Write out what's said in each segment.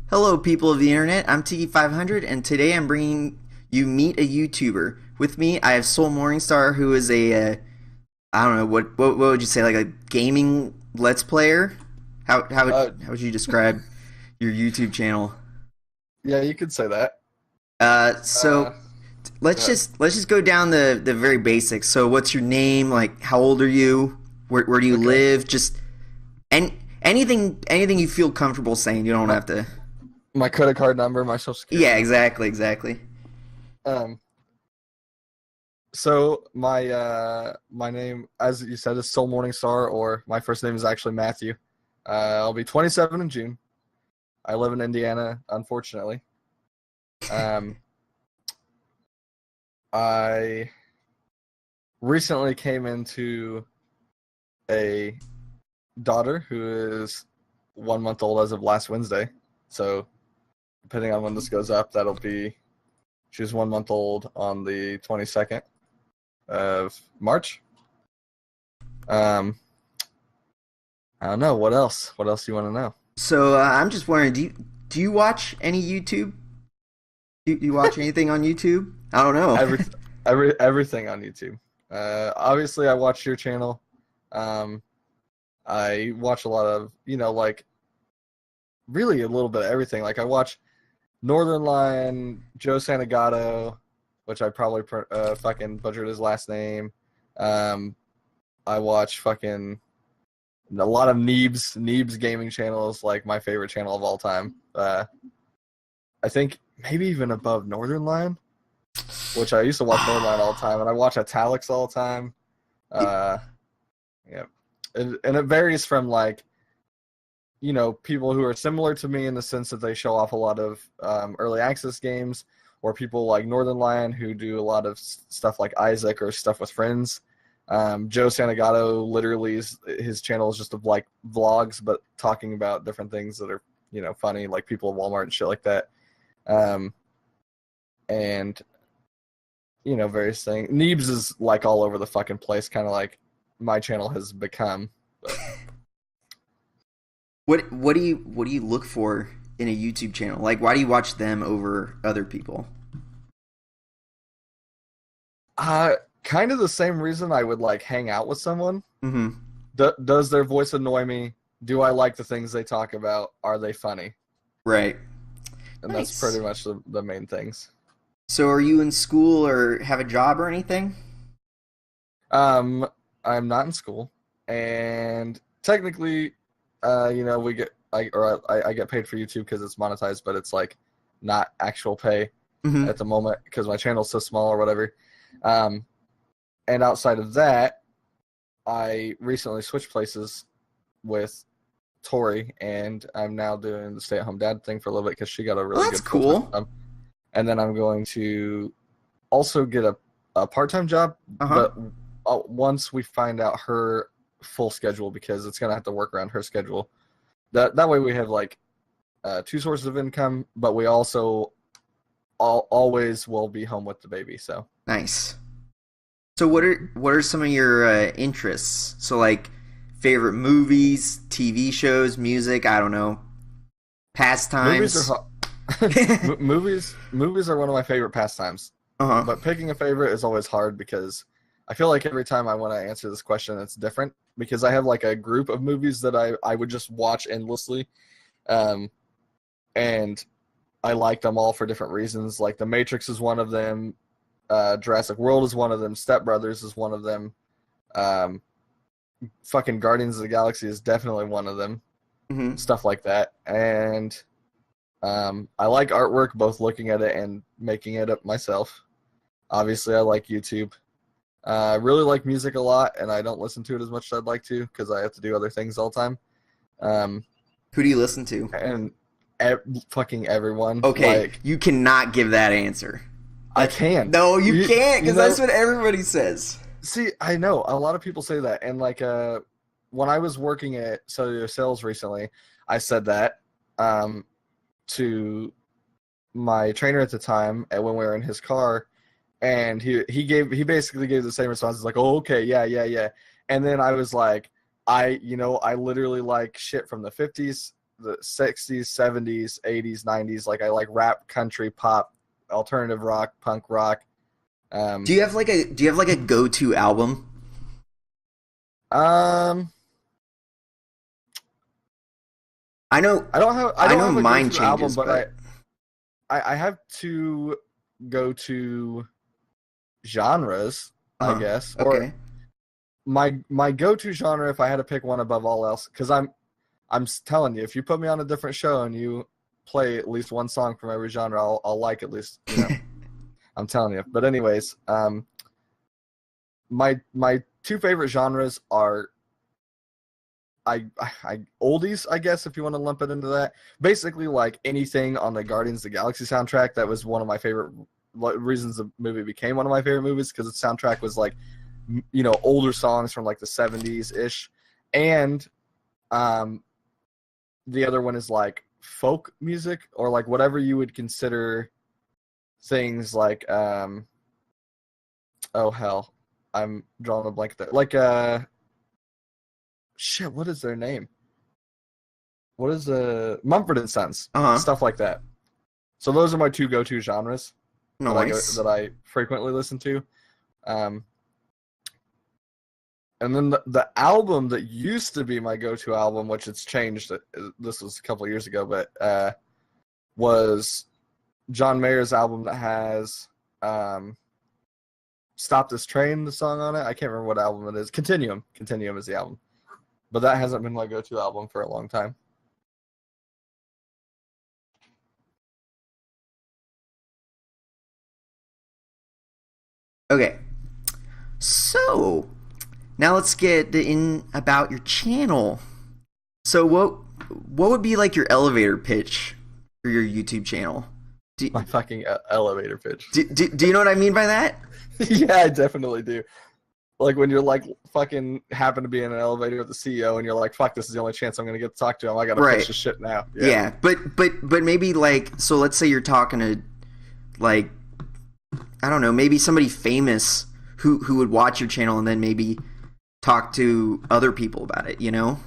Hello, people of the internet. I'm Tiki500, and today I'm bringing you Meet a YouTuber. With me, I have Soul Morningstar, who is I don't know what would you say, like a gaming Let's Player? Uh, How would you describe your YouTube channel? yeah, you could say that. Uh, Uh, so Go let's ahead. just go down the very basics. So, what's your name? Like, how old are you? Where do you Okay. live? Just anything you feel comfortable saying. You don't My have to. my credit card number, my social security Yeah, number. exactly. Um, so my name, as you said, is Soul Morningstar, or my first name is actually Matthew. I'll be 27 in June. I live in Indiana, unfortunately. Um, I recently came into a daughter who is 1 month old as of last Wednesday. So depending on when this goes up, that'll be she's 1 month old on the 22nd of March. Um, I don't know what else. What else do you want to know? So I'm just wondering, do you watch any YouTube? Do you watch anything on YouTube? I don't know. Every, everything on YouTube. Obviously, I watch your channel. Um, I watch a lot of like really a little bit of everything. Like I watch Northern Lion, Joe Santagato, which I probably fucking butchered his last name. Um, I watch fucking a lot of Neebs gaming channels, like my favorite channel of all time. I think maybe even above Northern Lion, which I used to watch Northern Lion all the time, and I watch Italics all the time. Uh, yeah, and it varies from like people who are similar to me in the sense that they show off a lot of early access games, or people like Northern Lion who do a lot of stuff like Isaac or stuff with friends. Joe Santagato literally his channel is just of like vlogs, but talking about different things that are funny, like people at Walmart and shit like that. Um, and various things. Neebs is like all over the fucking place, kind of like my channel has become. But What do you look for in a YouTube channel? Like, why do you watch them over other people? uh, kind of the same reason I would like hang out with someone. Mm-hmm. Does their voice annoy me? Do I like the things they talk about? Are they funny? Right. And that's pretty Nice. much the main things. So, are you in school or have a job or anything? Um, I'm not in school, and technically, we get I get paid for YouTube because it's monetized, but it's like not actual pay Mm-hmm. at the moment because my channel's so small or whatever. Um, and outside of that, I recently switched places with Tori, and I'm now doing the stay-at-home dad thing for a little bit because she got a Well, really that's good full-time cool. job, and then I'm going to also get a part-time job, Uh huh. but once we find out her full schedule, because it's gonna have to work around her schedule. That way we have like two sources of income, but we also always will be home with the baby. So Nice. So, what are some of your interests? So, like favorite movies, TV shows, music. I don't know, movies are pastimes. movies are one of my favorite pastimes. Uh huh. But picking a favorite is always hard because I feel like every time I want to answer this question, it's different because I have like a group of movies that I would just watch endlessly. Um, and I like them all for different reasons. Like The Matrix is one of them. Jurassic World is one of them. Step Brothers is one of them. Um, fucking Guardians of the Galaxy is definitely one of them. Mm-hmm. Stuff like that. And I like artwork, both looking at it and making it up myself. Obviously, I like YouTube. I really like music a lot, and I don't listen to it as much as I'd like to because I have to do other things all the time. Um, Who do you listen to? and fucking everyone. Okay, Like, you cannot give that answer. I That's can't. no, you You, can't, you because that's know, what everybody says. see, I know a lot of people say that, and like, when I was working at Cellular Sales recently, I said that um, to my trainer at the time, and when we were in his car, and he basically gave the same response. He's like, "Oh, okay, yeah," and then I was like, I literally like shit from the 50s, the 60s, 70s, 80s, 90s. Like I like rap, country, pop, alternative rock, punk rock. Do you have like a go-to album? Um, I know I I don't know have a mine go-to album, changes, but but I have two go-to genres, I guess. Or okay. my go-to genre, if I had to pick one above all else, because I'm telling you, if you put me on a different show and you play at least one song from every genre, I'll like at least, you know. I'm telling you. But anyways, my two favorite genres are I oldies, I guess, if you want to lump it into that. Basically, like anything on the Guardians of the Galaxy soundtrack. That was one of my favorite reasons the movie became one of my favorite movies, because the soundtrack was like, you know, older songs from like the 70s ish, and the other one is like folk music, or like whatever you would consider things like oh hell, I'm drawing a blank there. Like shit, what is their name? What is Mumford and Sons, Uh-huh. stuff like that. So those are my two go-to genres Nice. that I frequently listen to. Um, and then the album that used to be my go-to album, which it's changed. This was a couple of years ago, but was John Mayer's album that has "Stop This Train," the song on it. I can't remember what album it is. Continuum is the album, but that hasn't been my go-to album for a long time. Okay. So, now let's get in about your channel. So what would be like your elevator pitch for your YouTube channel? Do, My fucking elevator pitch. do you know what I mean by that? Yeah, I definitely do. Like when you're like fucking happen to be in an elevator with the CEO and you're like, fuck, this is the only chance I'm gonna get to talk to him. I gotta Right. pitch this shit now. Yeah, but maybe like, so let's say you're talking to, like, I don't know, maybe somebody famous who would watch your channel and then maybe talk to other people about it, you know?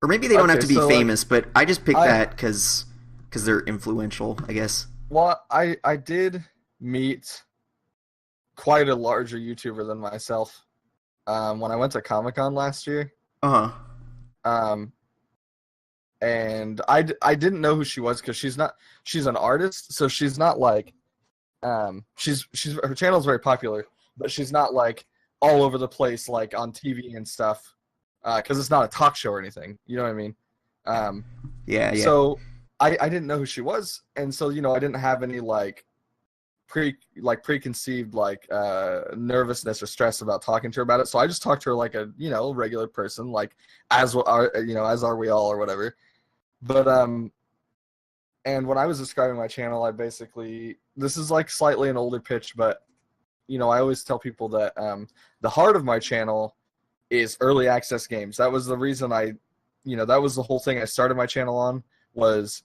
Or maybe they don't have Okay, to be so famous, but I just picked I that because they're influential, I guess. well, I did meet quite a larger YouTuber than myself when I went to Comic-Con last year. Uh-huh. Um, and I didn't know who she was because she's an artist, so she's not like she's her channel's very popular, but she's not like all over the place like on TV and stuff, because it's not a talk show or anything. You know what I mean? Um, Yeah, yeah. so I didn't know who she was, and so, you know, I didn't have any like preconceived like nervousness or stress about talking to her about it. So I just talked to her like a, you know, regular person, like as are, you know, as are we all or whatever. But and when I was describing my channel, I basically, this is like slightly an older pitch, but, you know, I always tell people that the heart of my channel is early access games. That was the reason you know, that was the whole thing I started my channel on, was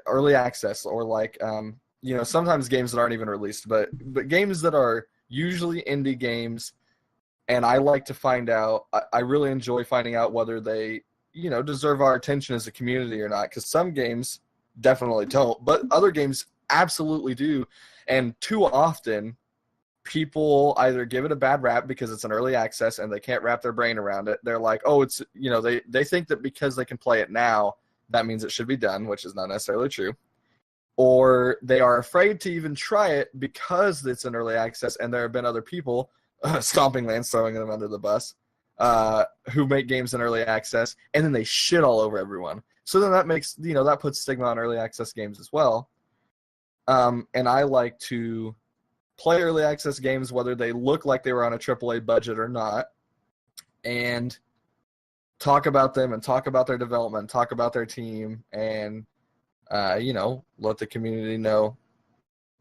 early access, or like you know, sometimes games that aren't even released, but games that are usually indie games. And I like to find out, I really enjoy finding out whether they, you know, deserve our attention as a community or not, because some games definitely don't, but other games absolutely do. And too often people either give it a bad rap because it's an early access and they can't wrap their brain around it. They're like, oh, it's, you know, they think that because they can play it now, that means it should be done, which is not necessarily true. Or they are afraid to even try it because it's an early access, and there have been other people, stomping Lance, throwing them under the bus, who make games in early access, and then they shit all over everyone. So then that makes, you know, that puts stigma on early access games as well. And I like to play early access games, whether they look like they were on a AAA budget or not, and talk about them and talk about their development, talk about their team, and you know, let the community know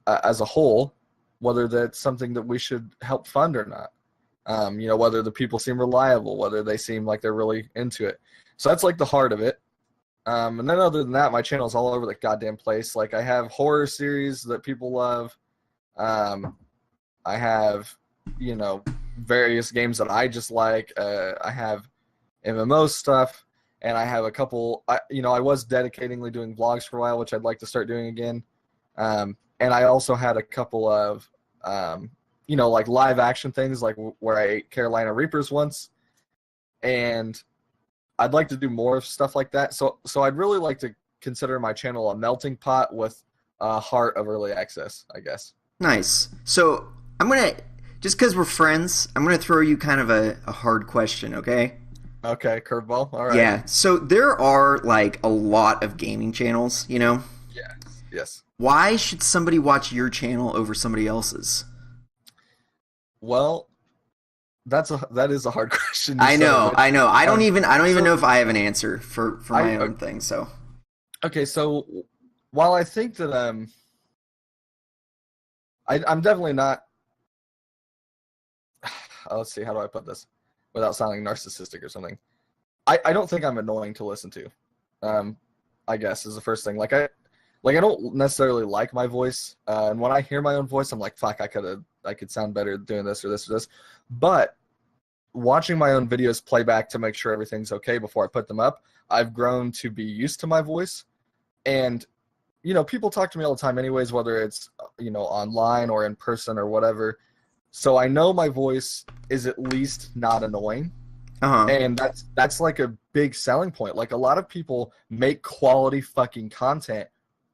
as a whole whether that's something that we should help fund or not. You know, whether the people seem reliable, whether they seem like they're really into it. So that's like the heart of it. And then other than that, my channel is all over the goddamn place. Like I have horror series that people love. I have, you know, various games that I just like. I have MMO stuff. and I have a couple. I was dedicatingly doing vlogs for a while, which I'd like to start doing again. And I also had a couple of like live action things, like where I ate Carolina Reapers once, and I'd like to do more stuff like that. So I'd really like to consider my channel a melting pot with a heart of early access, I guess. Nice. So I'm gonna, just because we're friends, I'm gonna throw you kind of a hard question, okay? Okay, curveball. All right. Yeah. So there are like a lot of gaming channels, you know? Yeah. Yes. Why should somebody watch your channel over somebody else's? Well, that is a hard question. I know, I know. I don't even So know if I have an answer for my I own thing. So okay. So while I think that I'm definitely not. Let's see. How do I put this without sounding narcissistic or something? I don't think I'm annoying to listen to. I guess is the first thing. Like I don't necessarily like my voice, and when I hear my own voice, I'm like, fuck, I could sound better doing this or this or this. But watching my own videos play back to make sure everything's okay before I put them up, I've grown to be used to my voice. And people talk to me all the time anyways, whether it's online or in person or whatever. So I know my voice is at least not annoying. uh-huh. And that's like a big selling point. Like a lot of people make quality fucking content,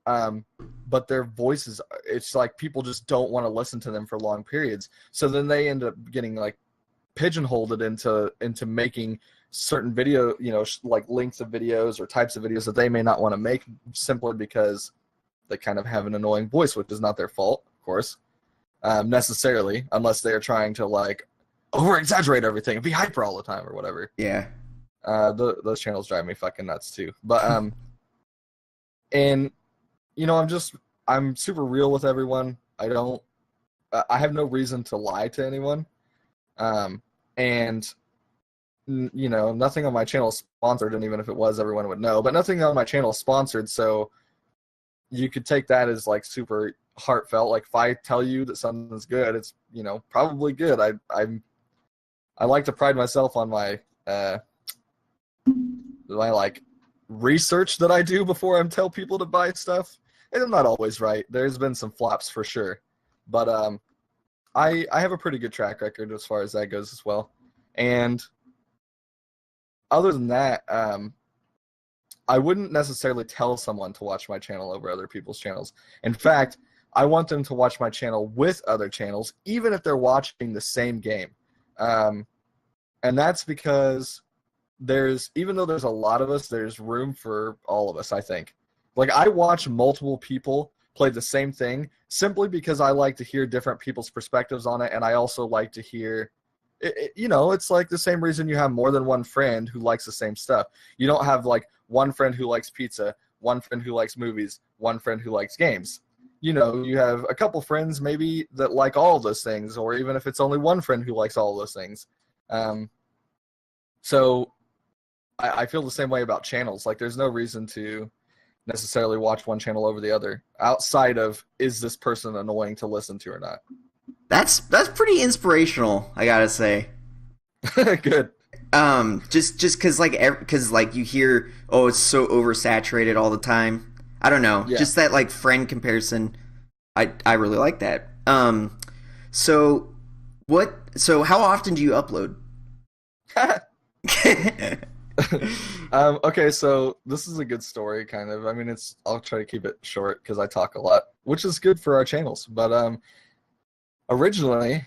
but their voices, it's like people just don't want to listen to them for long periods. So then they end up getting like pigeonholed it into making certain video, like lengths of videos or types of videos that they may not want to make simply because they kind of have an annoying voice, which is not their fault, of course, necessarily, unless they're trying to like over exaggerate everything and be hyper all the time or whatever. Yeah. Those channels drive me fucking nuts too. But and I'm super real with everyone. I have no reason to lie to anyone. And nothing on my channel is sponsored, and even if it was, everyone would know. But nothing on my channel is sponsored, so you could take that as like super heartfelt. Like if I tell you that something's good, it's probably good. I like to pride myself on my like research that I do before I tell people to buy stuff. And I'm not always right. There's been some flops for sure, but I have a pretty good track record as far as that goes as well. And other than that, I wouldn't necessarily tell someone to watch my channel over other people's channels. In fact, I want them to watch my channel with other channels, even if they're watching the same game. And that's because even though there's a lot of us, there's room for all of us, I think. Like, I watch multiple people play the same thing simply because I like to hear different people's perspectives on it, and I also like to hear it's like the same reason you have more than one friend who likes the same stuff. You don't have like one friend who likes pizza, one friend who likes movies, one friend who likes games. You have a couple friends maybe that like all of those things, or even if it's only one friend who likes all of those things. So I feel the same way about channels. Like, there's no reason to necessarily watch one channel over the other outside of, is this person annoying to listen to or not? That's pretty inspirational, I gotta say. Good. Just because like you hear, oh, it's so oversaturated all the time. I don't know. Yeah. Just that like friend comparison. I really like that. So how often do you upload? Okay, so this is a good story, kind of. I mean, I'll try to keep it short because I talk a lot, which is good for our channels. But originally,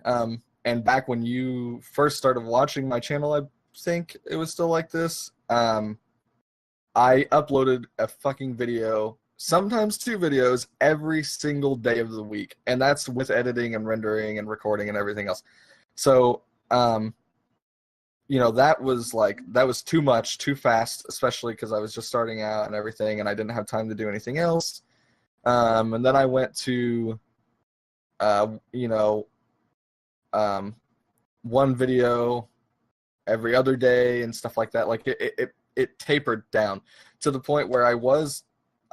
and back when you first started watching my channel, I think it was still like this. I uploaded a fucking video, sometimes 2 videos, every single day of the week, and that's with editing and rendering and recording and everything else. So, that was too much, too fast, especially because I was just starting out and everything, and I didn't have time to do anything else. And then I went to, one video every other day and stuff like that. Like it tapered down to the point where I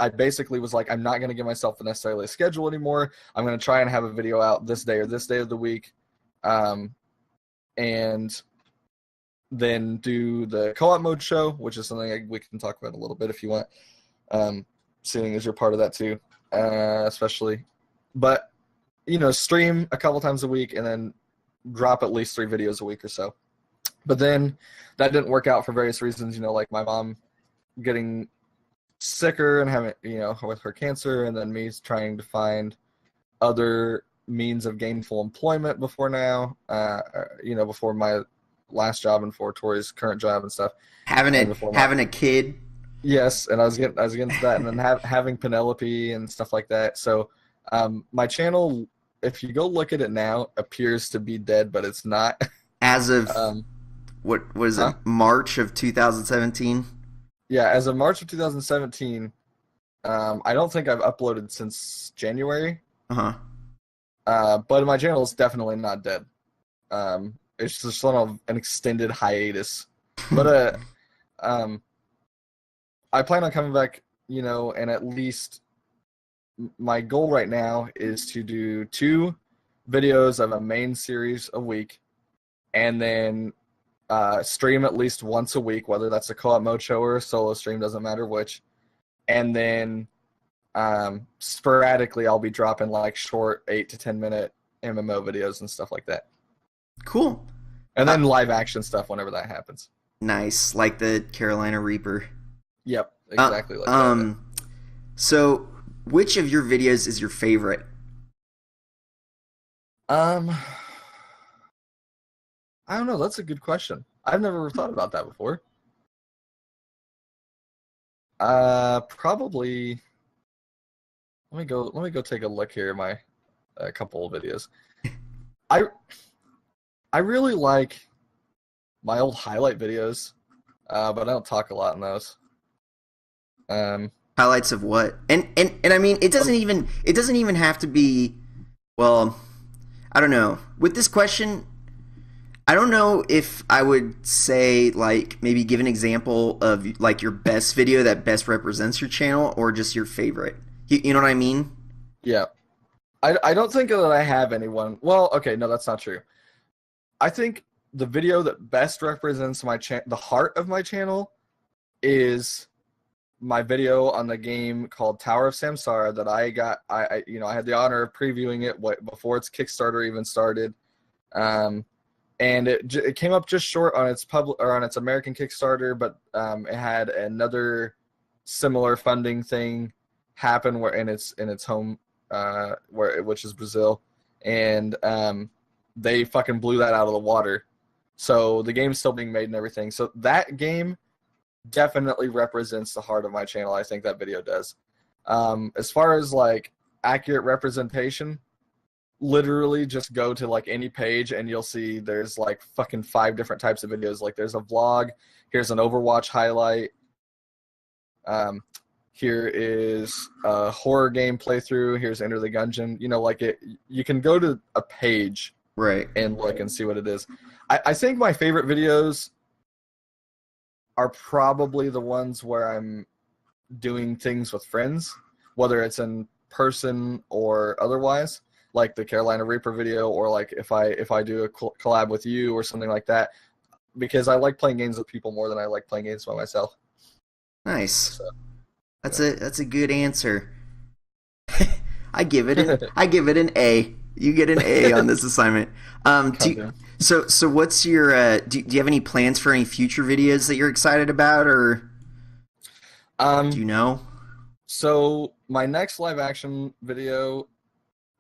basically was like, I'm not going to give myself necessarily a schedule anymore. I'm going to try and have a video out this day or this day of the week. And then do the co-op mode show, which is something we can talk about a little bit if you want, seeing as you're part of that too, especially. But, stream a couple times a week and then drop at least 3 videos a week or so. But then that didn't work out for various reasons, like my mom getting sicker and having, with her cancer, and then me trying to find other means of gainful employment before now, before my last job and before Tori's current job and stuff. Having a kid. Yes, and I was getting to that, and then having Penelope and stuff like that. So my channel, if you go look at it now, appears to be dead, but it's not. As of what was it? March of 2017. Yeah, as of March of 2017, I don't think I've uploaded since January. But my channel is definitely not dead. It's just sort of an extended hiatus. But I plan on coming back, and at least my goal right now is to do 2 videos of a main series a week, and then stream at least once a week, whether that's a co-op mode show or a solo stream, doesn't matter which. And then sporadically I'll be dropping like short 8 to 10 minute MMO videos and stuff like that. Cool. And then live action stuff whenever that happens. Nice, like the Carolina Reaper. Yep, exactly like that. So which of your videos is your favorite? I don't know. That's a good question. I've never thought about that before. Probably. Let me go take a look here at my couple of videos. I really like my old highlight videos, but I don't talk a lot in those. Highlights of what? And I mean, it doesn't even have to be. Well, I don't know. With this question, I don't know if I would say, like, maybe give an example of, like, your best video that best represents your channel, or just your favorite. You know what I mean? Yeah. I don't think that I have anyone. Well, okay, no, that's not true. I think the video that best represents the heart of my channel is my video on the game called Tower of Samsara that I had the honor of previewing it before its Kickstarter even started. And it came up just short on its American Kickstarter, but it had another similar funding thing happen in its home, which is Brazil, and they fucking blew that out of the water. So the game's still being made and everything. So that game definitely represents the heart of my channel. I think that video does. As far as like accurate representation, literally just go to like any page and you'll see there's like fucking 5 different types of videos. Like there's a vlog, here's an Overwatch highlight, here is a horror game playthrough, here's Enter the Gungeon. You can go to a page, right, and look and see what it is. I think my favorite videos are probably the ones where I'm doing things with friends, whether it's in person or otherwise, like the Carolina Reaper video, or like if I do a collab with you or something like that, because I like playing games with people more than I like playing games by myself. Nice. So, that's a good answer. I give it an A. You get an A on this assignment. So what's your do you have any plans for any future videos that you're excited about, or do you know? So my next live action video,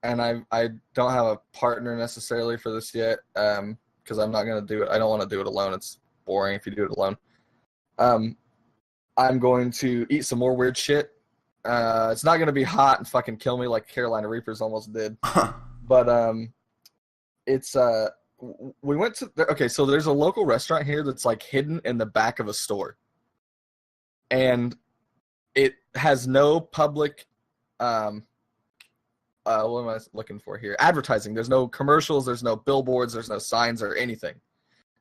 and I don't have a partner necessarily for this yet, because I'm not gonna do it. I don't want to do it alone. It's boring if you do it alone. I'm going to eat some more weird shit. It's not gonna be hot and fucking kill me like Carolina Reapers almost did. But it's we went to okay, so there's a local restaurant here that's like hidden in the back of a store, and it has no public what am I looking for here? Advertising. There's no commercials, there's no billboards, there's no signs or anything.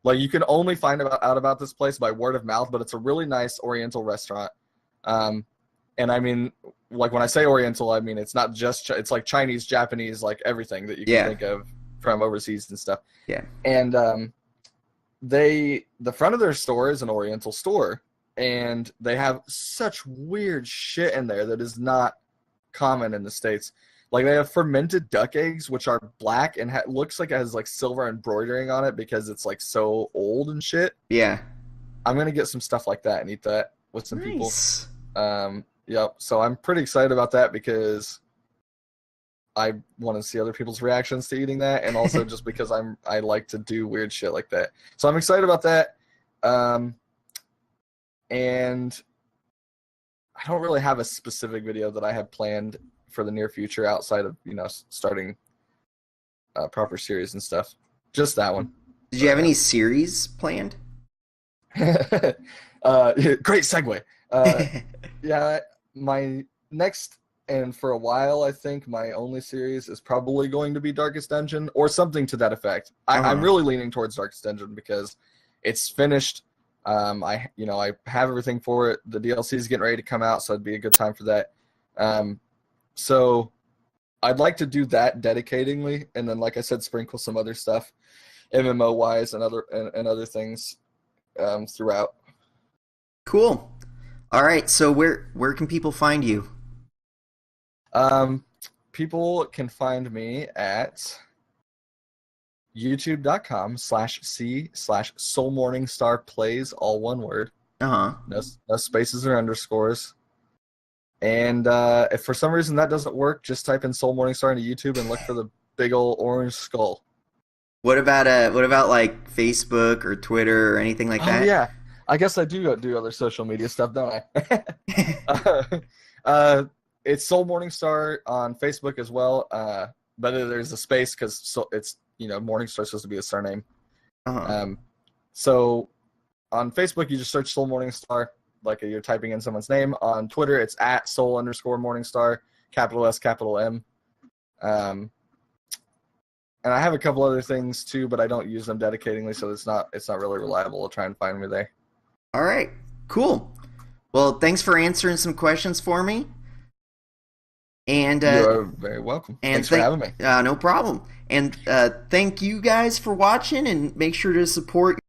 Like, you can only find out about this place by word of mouth, but it's a really nice Oriental restaurant. And I mean, like, when I say Oriental, I mean it's not just it's like Chinese, Japanese, like everything that you can think of from overseas and stuff. Yeah. And the front of their store is an Oriental store, and they have such weird shit in there that is not common in the States. Like they have fermented duck eggs, which are black and looks like it has like silver embroidering on it because it's like so old and shit. Yeah. I'm gonna get some stuff like that and eat that with some Nice. people. Yep. So I'm pretty excited about that because I want to see other people's reactions to eating that, and also just because I like to do weird shit like that. So I'm excited about that. And I don't really have a specific video that I have planned for the near future outside of, starting a proper series and stuff. Just that one. Did you have any series planned? Great segue. Yeah, my next, and for a while, I think my only series is probably going to be Darkest Dungeon or something to that effect. I'm really leaning towards Darkest Dungeon because it's finished. I have everything for it. The DLC is getting ready to come out, so it'd be a good time for that. So I'd like to do that dedicatingly, and then, like I said, sprinkle some other stuff, MMO wise and other things throughout. Cool. All right. So where can people find you? People can find me at youtube.com/c/soulmorningstarplays, all one word. Uh-huh. No spaces or underscores. And if for some reason that doesn't work, just type in Soul Morningstar into YouTube and look for the big old orange skull. What about like Facebook or Twitter or anything like that? Oh yeah, I guess I do other social media stuff, don't I? It's Soul Morningstar on Facebook as well, but there's a space because it's Morningstar is supposed to be a surname. Uh-huh. So on Facebook you just search Soul Morningstar, like you're typing in someone's name. On Twitter it's at Soul_Morningstar, capital S, capital M. And I have a couple other things too, but I don't use them dedicatingly, so it's not really reliable to try and find me there. All right. Cool. Well, thanks for answering some questions for me. And you're very welcome. And thanks for having me. No problem. And thank you guys for watching, and make sure to support